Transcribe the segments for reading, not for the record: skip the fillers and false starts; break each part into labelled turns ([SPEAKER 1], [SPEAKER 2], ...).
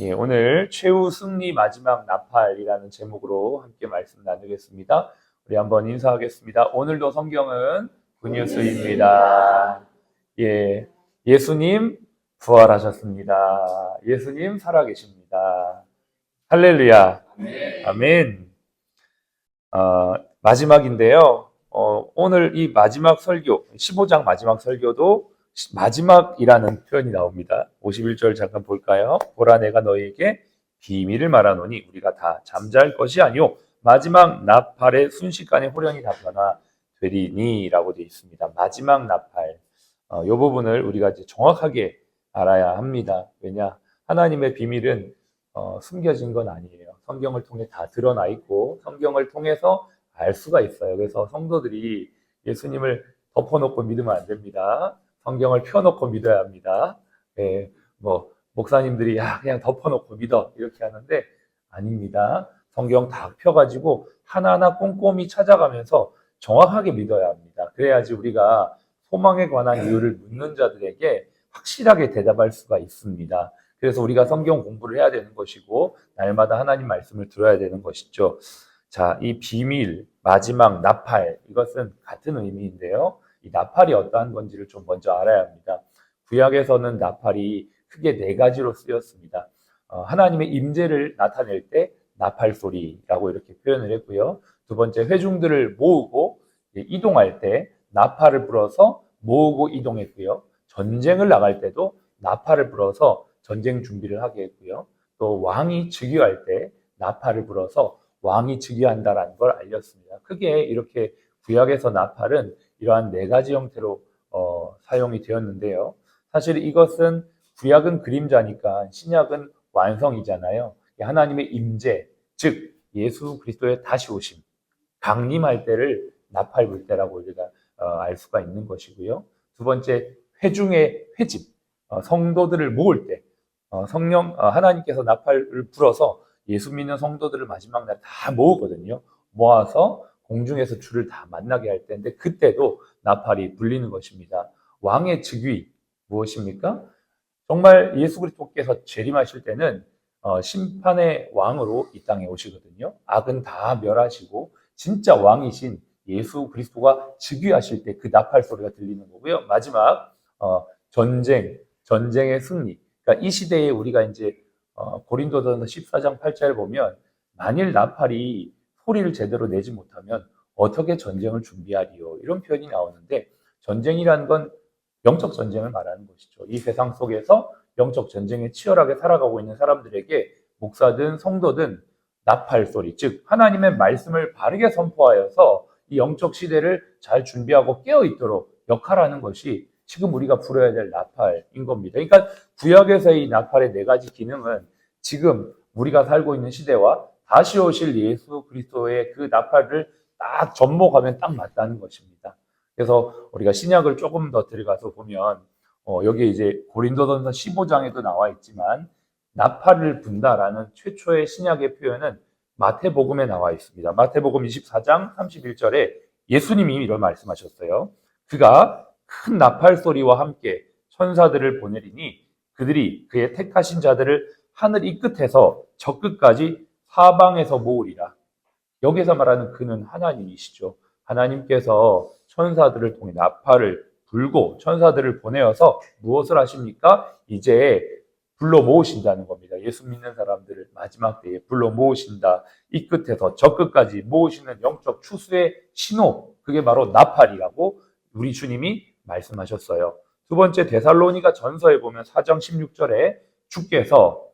[SPEAKER 1] 예, 오늘 최후 승리 마지막 나팔이라는 제목으로 함께 말씀 나누겠습니다. 우리 한번 인사하겠습니다. 오늘도 성경은 굿뉴스입니다. 예, 예수님 부활하셨습니다. 예수님 살아계십니다. 할렐루야. 아멘. 마지막인데요. 오늘 이 마지막 설교, 15장 마지막 설교도 마지막이라는 표현이 나옵니다. 51절 잠깐 볼까요? 보라 내가 너희에게 비밀을 말하노니 우리가 다 잠잘 것이 아니오 마지막 나팔의 순식간에 호련히 다 변화되리니 라고 되어 있습니다. 마지막 나팔. 이 부분을 우리가 이제 정확하게 알아야 합니다. 왜냐? 하나님의 비밀은 숨겨진 건 아니에요. 성경을 통해 다 드러나 있고 성경을 통해서 알 수가 있어요. 그래서 성도들이 예수님을 덮어놓고 믿으면 안 됩니다. 성경을 펴놓고 믿어야 합니다. 예, 목사님들이 그냥 덮어놓고 믿어 이렇게 하는데 아닙니다. 성경 다 펴가지고 하나하나 꼼꼼히 찾아가면서 정확하게 믿어야 합니다. 그래야지 우리가 소망에 관한 이유를 묻는 자들에게 확실하게 대답할 수가 있습니다. 그래서 우리가 성경 공부를 해야 되는 것이고 날마다 하나님 말씀을 들어야 되는 것이죠. 자, 이 비밀, 마지막 나팔, 이것은 같은 의미인데요. 이 나팔이 어떠한 건지를 좀 먼저 알아야 합니다. 구약에서는 나팔이 크게 네 가지로 쓰였습니다. 하나님의 임재를 나타낼 때 나팔 소리라고 이렇게 표현을 했고요. 두 번째, 회중들을 모으고 이동할 때 나팔을 불어서 모으고 이동했고요. 전쟁을 나갈 때도 나팔을 불어서 전쟁 준비를 하게 했고요. 또 왕이 즉위할 때 나팔을 불어서 왕이 즉위한다라는 걸 알렸습니다. 크게 이렇게 구약에서 나팔은 이러한 네 가지 형태로 사용이 되었는데요. 사실 이것은 구약은 그림자니까 신약은 완성이잖아요. 하나님의 임재, 즉 예수 그리스도의 다시 오심, 강림할 때를 나팔 불 때라고 우리가 알 수가 있는 것이고요. 두 번째, 회중의 회집, 성도들을 모을 때 하나님께서 나팔을 불어서 예수 믿는 성도들을 마지막 날 다 모으거든요. 모아서 공중에서 주를 다 만나게 할 때인데 그때도 나팔이 불리는 것입니다. 왕의 즉위 무엇입니까? 정말 예수 그리스도께서 재림하실 때는 심판의 왕으로 이 땅에 오시거든요. 악은 다 멸하시고 진짜 왕이신 예수 그리스도가 즉위하실 때 그 나팔 소리가 들리는 거고요. 마지막 전쟁의 승리. 그러니까 이 시대에 우리가 이제 고린도전서 14장 8절을 보면 만일 나팔이 소리를 제대로 내지 못하면 어떻게 전쟁을 준비하리요? 이런 표현이 나오는데 전쟁이라는 건 영적 전쟁을 말하는 것이죠. 이 세상 속에서 영적 전쟁에 치열하게 살아가고 있는 사람들에게 목사든 성도든 나팔 소리, 즉 하나님의 말씀을 바르게 선포하여서 이 영적 시대를 잘 준비하고 깨어 있도록 역할하는 것이 지금 우리가 불어야 될 나팔인 겁니다. 그러니까 구약에서의 이 나팔의 네 가지 기능은 지금 우리가 살고 있는 시대와 다시 오실 예수 그리스도의 그 나팔을 딱 접목하면 딱 맞다는 것입니다. 그래서 우리가 신약을 조금 더 들어가서 보면 여기 이제 고린도전서 15장에도 나와 있지만 나팔을 분다라는 최초의 신약의 표현은 마태복음에 나와 있습니다. 마태복음 24장 31절에 예수님이 이런 말씀하셨어요. 그가 큰 나팔 소리와 함께 천사들을 보내리니 그들이 그의 택하신 자들을 하늘 이 끝에서 저 끝까지 사방에서 모으리라. 여기서 말하는 그는 하나님이시죠. 하나님께서 천사들을 통해 나팔을 불고 천사들을 보내어서 무엇을 하십니까? 이제 불러 모으신다는 겁니다. 예수 믿는 사람들을 마지막 때에 불러 모으신다. 이 끝에서 저 끝까지 모으시는 영적 추수의 신호, 그게 바로 나팔이라고 우리 주님이 말씀하셨어요. 두 번째, 데살로니가 전서에 보면 4장 16절에 주께서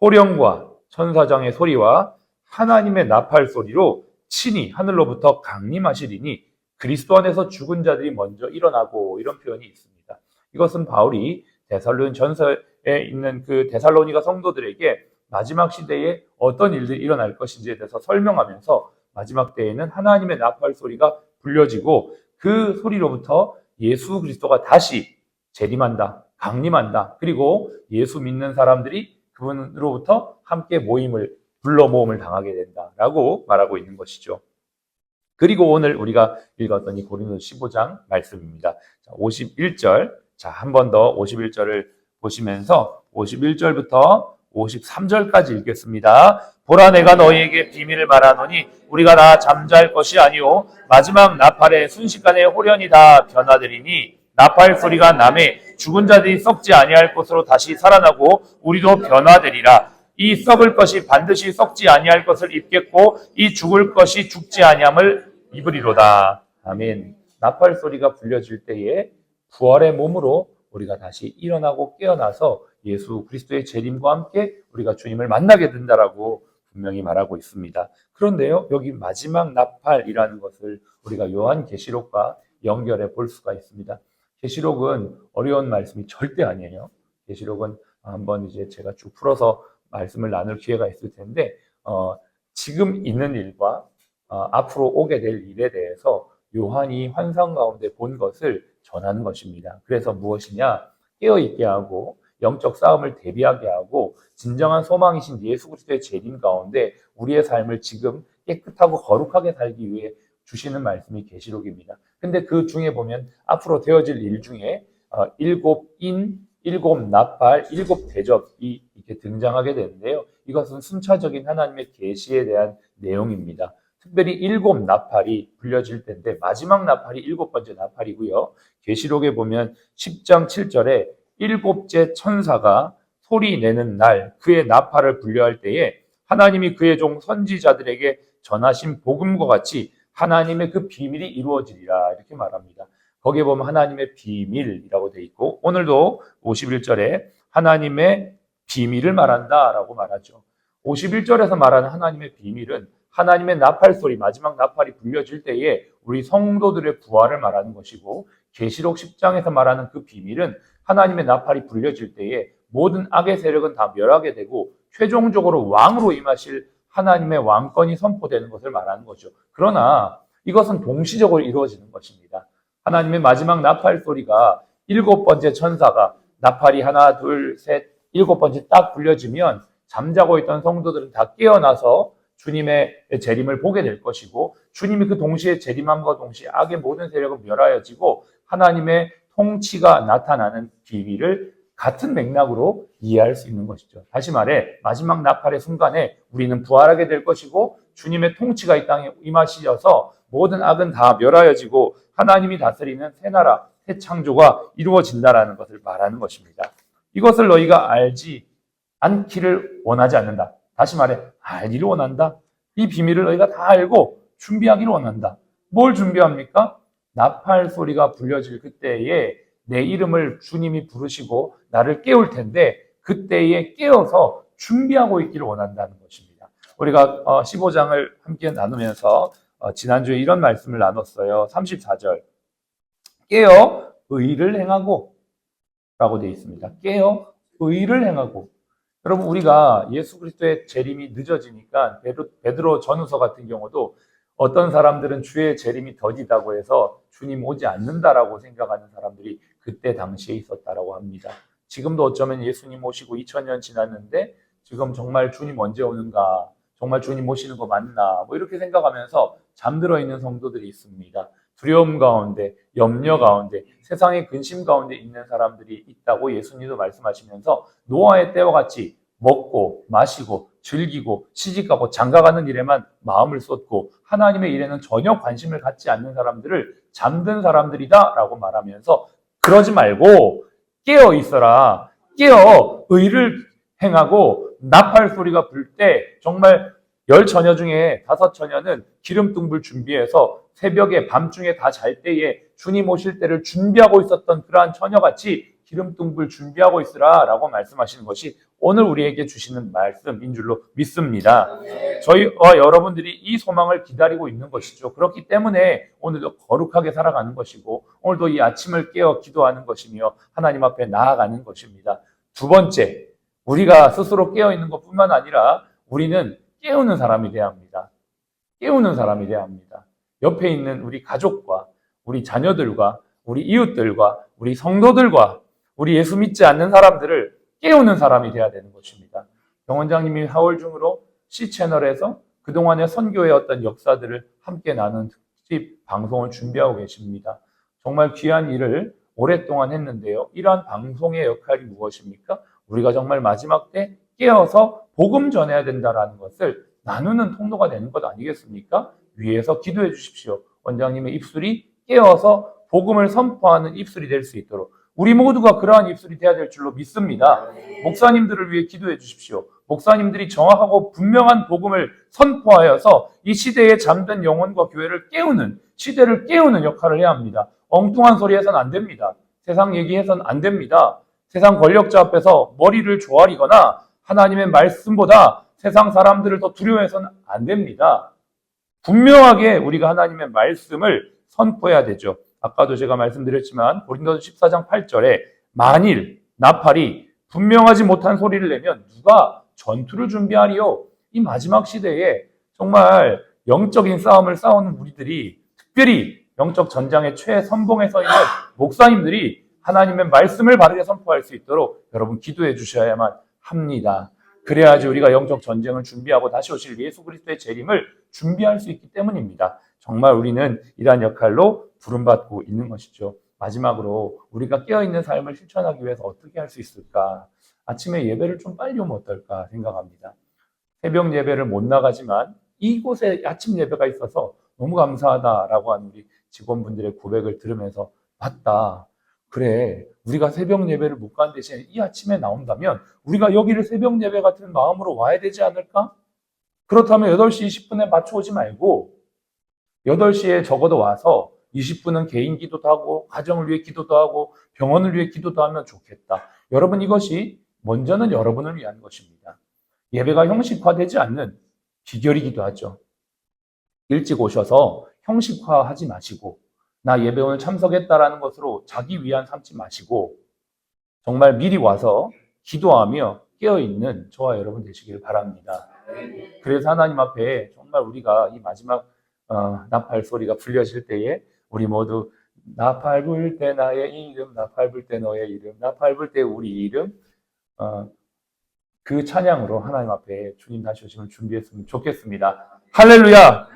[SPEAKER 1] 호령과 천사장의 소리와 하나님의 나팔 소리로 친히 하늘로부터 강림하시리니 그리스도 안에서 죽은 자들이 먼저 일어나고, 이런 표현이 있습니다. 이것은 바울이 데살로니 전서에 있는 그 데살로니가 성도들에게 마지막 시대에 어떤 일들이 일어날 것인지에 대해서 설명하면서 마지막 때에는 하나님의 나팔 소리가 불려지고 그 소리로부터 예수 그리스도가 다시 재림한다, 강림한다. 그리고 예수 믿는 사람들이 그분으로부터 함께 불러 모음을 당하게 된다라고 말하고 있는 것이죠. 그리고 오늘 우리가 읽었던 이 고린도서 15장 말씀입니다. 51절. 자, 한 번 더 51절을 보시면서 51절부터 53절까지 읽겠습니다. 보라 내가 너희에게 비밀을 말하노니 우리가 다 잠잘 것이 아니오 마지막 나팔에 순식간에 홀연히 다 변화되리니 나팔 소리가 나매 죽은 자들이 썩지 아니할 것으로 다시 살아나고 우리도 변화되리라. 이 썩을 것이 반드시 썩지 아니할 것을 입겠고 이 죽을 것이 죽지 아니함을 입으리로다. 아멘. 나팔 소리가 불려질 때에 부활의 몸으로 우리가 다시 일어나고 깨어나서 예수 그리스도의 재림과 함께 우리가 주님을 만나게 된다라고 분명히 말하고 있습니다. 그런데요, 여기 마지막 나팔이라는 것을 우리가 요한계시록과 연결해 볼 수가 있습니다. 계시록은 어려운 말씀이 절대 아니에요. 계시록은 한번 이제 제가 쭉 풀어서 말씀을 나눌 기회가 있을 텐데, 지금 있는 일과 앞으로 오게 될 일에 대해서 요한이 환상 가운데 본 것을 전하는 것입니다. 그래서 무엇이냐? 깨어있게 하고 영적 싸움을 대비하게 하고 진정한 소망이신 예수 그리스도의 재림 가운데 우리의 삶을 지금 깨끗하고 거룩하게 살기 위해 주시는 말씀이 계시록입니다. 근데 그 중에 보면 앞으로 되어질 일 중에 일곱 인, 일곱 나팔, 일곱 대접이 이렇게 등장하게 되는데요. 이것은 순차적인 하나님의 계시에 대한 내용입니다. 특별히 일곱 나팔이 불려질 텐데 마지막 나팔이 일곱 번째 나팔이고요. 계시록에 보면 10장 7절에 일곱째 천사가 소리 내는 날 그의 나팔을 불려할 때에 하나님이 그의 종 선지자들에게 전하신 복음과 같이 하나님의 그 비밀이 이루어지리라 이렇게 말합니다. 거기에 보면 하나님의 비밀이라고 되어 있고 오늘도 51절에 하나님의 비밀을 말한다라고 말하죠. 51절에서 말하는 하나님의 비밀은 하나님의 나팔 소리, 마지막 나팔이 불려질 때에 우리 성도들의 부활을 말하는 것이고 계시록 10장에서 말하는 그 비밀은 하나님의 나팔이 불려질 때에 모든 악의 세력은 다 멸하게 되고 최종적으로 왕으로 임하실 하나님의 왕권이 선포되는 것을 말하는 거죠. 그러나 이것은 동시적으로 이루어지는 것입니다. 하나님의 마지막 나팔 소리가 일곱 번째 천사가 나팔이 하나, 둘, 셋, 일곱 번째 딱 불려지면 잠자고 있던 성도들은 다 깨어나서 주님의 재림을 보게 될 것이고 주님이 그 동시에 재림함과 동시에 악의 모든 세력은 멸하여지고 하나님의 통치가 나타나는 비밀을 같은 맥락으로 이해할 수 있는 것이죠. 다시 말해 마지막 나팔의 순간에 우리는 부활하게 될 것이고 주님의 통치가 이 땅에 임하시어서 모든 악은 다 멸하여지고 하나님이 다스리는 새 나라, 새 창조가 이루어진다라는 것을 말하는 것입니다. 이것을 너희가 알지 않기를 원하지 않는다. 다시 말해 알기를 원한다. 이 비밀을 너희가 다 알고 준비하기를 원한다. 뭘 준비합니까? 나팔 소리가 불려질 그때에 내 이름을 주님이 부르시고 나를 깨울 텐데 그때에 깨어서 준비하고 있기를 원한다는 것입니다. 우리가 15장을 함께 나누면서 지난주에 이런 말씀을 나눴어요. 34절 깨어 의를 행하고 라고 되어 있습니다. 깨어 의를 행하고. 여러분 우리가 예수 그리스도의 재림이 늦어지니까 베드로 전후서 같은 경우도 어떤 사람들은 주의 재림이 더디다고 해서 주님 오지 않는다라고 생각하는 사람들이 그때 당시에 있었다라고 합니다. 지금도 어쩌면 예수님 오시고 2000년 지났는데 지금 정말 주님 언제 오는가, 정말 주님 오시는 거 맞나 뭐 이렇게 생각하면서 잠들어 있는 성도들이 있습니다. 두려움 가운데, 염려 가운데, 세상의 근심 가운데 있는 사람들이 있다고 예수님도 말씀하시면서 노아의 때와 같이 먹고 마시고 즐기고 시집가고 장가가는 일에만 마음을 쏟고 하나님의 일에는 전혀 관심을 갖지 않는 사람들을 잠든 사람들이다 라고 말하면서 그러지 말고 깨어 있어라. 깨어 의를 행하고 나팔 소리가 불 때 정말 10처녀 중에 5처녀는 기름뚱불 준비해서 새벽에 밤중에 다 잘 때에 주님 오실 때를 준비하고 있었던 그러한 처녀같이 기름뚱불 준비하고 있으라 라고 말씀하시는 것이 오늘 우리에게 주시는 말씀인 줄로 믿습니다. 저희와 여러분들이 이 소망을 기다리고 있는 것이죠. 그렇기 때문에 오늘도 거룩하게 살아가는 것이고 오늘도 이 아침을 깨어 기도하는 것이며 하나님 앞에 나아가는 것입니다. 두 번째, 우리가 스스로 깨어있는 것뿐만 아니라 우리는 깨우는 사람이 되어야 합니다. 깨우는 사람이 되어야 합니다. 옆에 있는 우리 가족과 우리 자녀들과 우리 이웃들과 우리 성도들과 우리 예수 믿지 않는 사람들을 깨우는 사람이 되어야 되는 것입니다. 병원장님이 4월 중으로 C채널에서 그동안의 선교의 어떤 역사들을 함께 나눈 특집 방송을 준비하고 계십니다. 정말 귀한 일을 오랫동안 했는데요. 이러한 방송의 역할이 무엇입니까? 우리가 정말 마지막 때 깨어서 복음 전해야 된다라는 것을 나누는 통로가 되는 것 아니겠습니까? 위에서 기도해 주십시오. 원장님의 입술이 깨어서 복음을 선포하는 입술이 될 수 있도록 우리 모두가 그러한 입술이 되어야 될 줄로 믿습니다. 목사님들을 위해 기도해 주십시오. 목사님들이 정확하고 분명한 복음을 선포하여서 이 시대에 잠든 영혼과 교회를 깨우는, 시대를 깨우는 역할을 해야 합니다. 엉뚱한 소리 해서는 안 됩니다. 세상 얘기해서는 안 됩니다. 세상 권력자 앞에서 머리를 조아리거나 하나님의 말씀보다 세상 사람들을 더 두려워해서는 안 됩니다. 분명하게 우리가 하나님의 말씀을 선포해야 되죠. 아까도 제가 말씀드렸지만 고린도서 14장 8절에 만일 나팔이 분명하지 못한 소리를 내면 누가 전투를 준비하리요? 이 마지막 시대에 정말 영적인 싸움을 싸우는 우리들이, 특별히 영적 전장의 최선봉에 서 있는 목사님들이 하나님의 말씀을 바르게 선포할 수 있도록 여러분 기도해 주셔야만 합니다. 그래야지 우리가 영적 전쟁을 준비하고 다시 오실 예수 그리스도의 재림을 준비할 수 있기 때문입니다. 정말 우리는 이러한 역할로 부름받고 있는 것이죠. 마지막으로 우리가 깨어있는 삶을 실천하기 위해서 어떻게 할 수 있을까? 아침에 예배를 좀 빨리 오면 어떨까 생각합니다. 새벽 예배를 못 나가지만 이곳에 아침 예배가 있어서 너무 감사하다라고 하는 우리 직원분들의 고백을 들으면서 맞다. 그래, 우리가 새벽 예배를 못 간 대신 이 아침에 나온다면 우리가 여기를 새벽 예배 같은 마음으로 와야 되지 않을까? 그렇다면 8시 20분에 맞춰 오지 말고 8시에 적어도 와서 20분은 개인 기도도 하고 가정을 위해 기도도 하고 병원을 위해 기도도 하면 좋겠다. 여러분, 이것이 먼저는 여러분을 위한 것입니다. 예배가 형식화되지 않는 비결이기도 하죠. 일찍 오셔서 형식화하지 마시고 나 예배 오늘 참석했다라는 것으로 자기 위안 삼지 마시고 정말 미리 와서 기도하며 깨어있는 저와 여러분 되시길 바랍니다. 그래서 하나님 앞에 정말 우리가 이 마지막 나팔 소리가 불려질 때에 우리 모두 나팔 불 때 나의 이름, 나팔 불 때 너의 이름, 나팔 불 때 우리 이름, 그 찬양으로 하나님 앞에 주님 다시 오심을 준비했으면 좋겠습니다. 할렐루야!